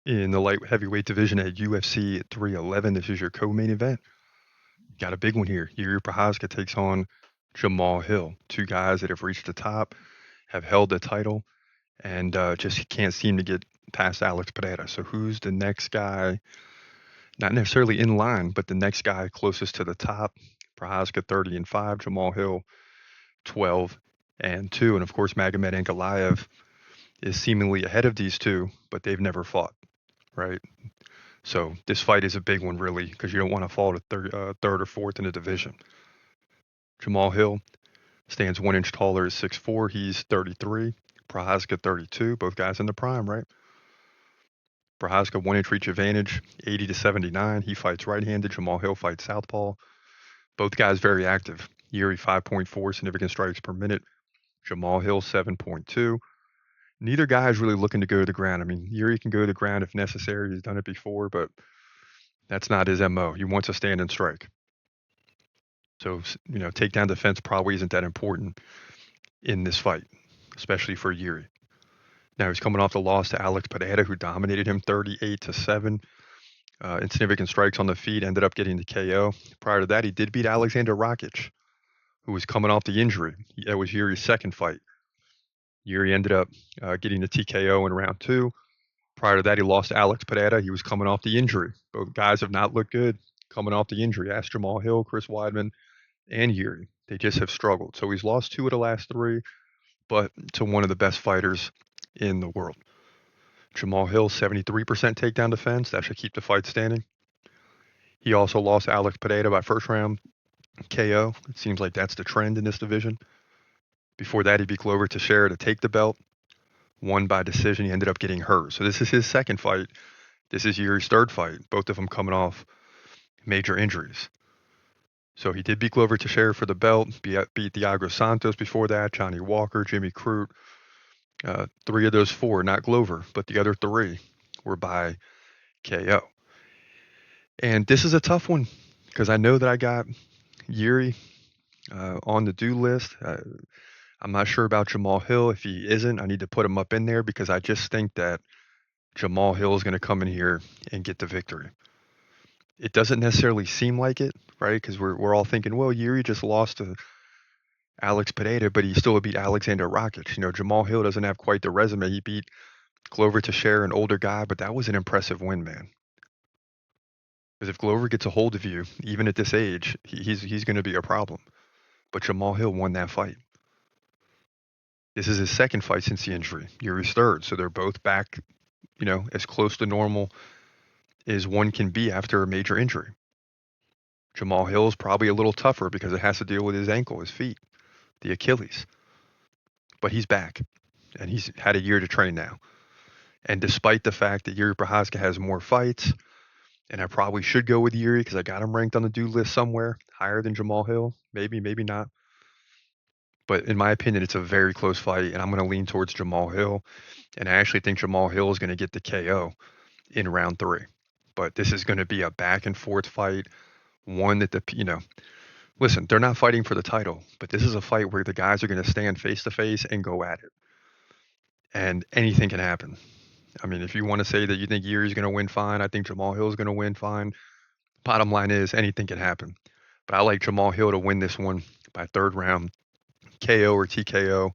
In the light heavyweight division at UFC 311, this is your co-main event. Got a big one here. Jiri Prochazka takes on Jamahal Hill, two guys that have reached the top, have held the title, and just can't seem to get past Alex Pereira. So who's the next guy? Not necessarily in line, but the next guy closest to the top. Prochazka 30-5, Jamahal Hill 12-2, and of course Magomed Ankalaev is seemingly ahead of these two, but they've never fought, right? So this fight is a big one, really, because you don't want to fall to third or fourth in the division. Jamahal Hill stands 1 inch taller, is 6'4". He's 33. Prochazka 32. Both guys in the prime, right? Prochazka 1 inch reach advantage, 80-79. He fights right-handed. Jamahal Hill fights southpaw. Both guys very active. Jiri 5.4 significant strikes per minute. Jamahal Hill 7.2. Neither guy is really looking to go to the ground. I mean, Jiri can go to the ground if necessary. He's done it before, but that's not his MO. He wants to stand and strike. So, takedown defense probably isn't that important in this fight, especially for Jiri. Now he's coming off the loss to Alex Pereira, who dominated him 38-7. In significant strikes on the feet, ended up getting the KO. Prior to that, he did beat Alexander Rakic, who was coming off the injury. That was Jiri's second fight. Jiri ended up getting the TKO in round 2. Prior to that, he lost to Alex Pereira. He was coming off the injury. Both guys have not looked good coming off the injury. Ask Jamahal Hill, Chris Weidman, and Jiri. They just have struggled. So he's lost 2 of the last 3, but to one of the best fighters in the world. Jamahal Hill, 73% takedown defense. That should keep the fight standing. He also lost Alex Pereira by first round KO. It seems like that's the trend in this division. Before that, he beat Glover Teixeira to take the belt. Won by decision. He ended up getting hurt. So this is his second fight. This is Jiri's third fight. Both of them coming off major injuries. So he did beat Glover Teixeira for the belt. Beat Thiago Santos before that. Johnny Walker, Jimmy Crute. 3 of those 4, not Glover, but the other 3 were by KO. And this is a tough one because I know that I got Jiri on the do list. I'm not sure about Jamahal Hill. If he isn't, I need to put him up in there because I just think that Jamahal Hill is going to come in here and get the victory. It doesn't necessarily seem like it, right? Because we're all thinking, well, Jiri just lost to Alex Pereira, but he still beat Alexander Rakic. Jamahal Hill doesn't have quite the resume. He beat Glover Teixeira, an older guy, but that was an impressive win, man. Because if Glover gets a hold of you, even at this age, he's going to be a problem. But Jamahal Hill won that fight. This is his second fight since the injury. Jiri's third, so they're both back, as close to normal as one can be after a major injury. Jamahal Hill is probably a little tougher because it has to deal with his ankle, his feet, the Achilles. But he's back, and he's had a year to train now. And despite the fact that Jiri Prochazka has more fights, and I probably should go with Jiri because I got him ranked on the do list somewhere higher than Jamahal Hill. Maybe, maybe not. But in my opinion, it's a very close fight, and I'm going to lean towards Jamahal Hill. And I actually think Jamahal Hill is going to get the KO in round 3. But this is going to be a back and forth fight. One that listen, they're not fighting for the title, but this is a fight where the guys are going to stand face to face and go at it. And anything can happen. I mean, if you want to say that you think Jiri's going to win, fine. I think Jamahal Hill is going to win, fine. Bottom line is anything can happen. But I like Jamahal Hill to win this one by third round KO or TKO.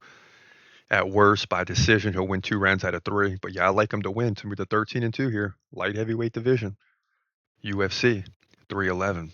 At worst, by decision, he'll win 2 rounds out of 3. But yeah, I like him to win. To me, the 13-2 here, light heavyweight division, UFC 311.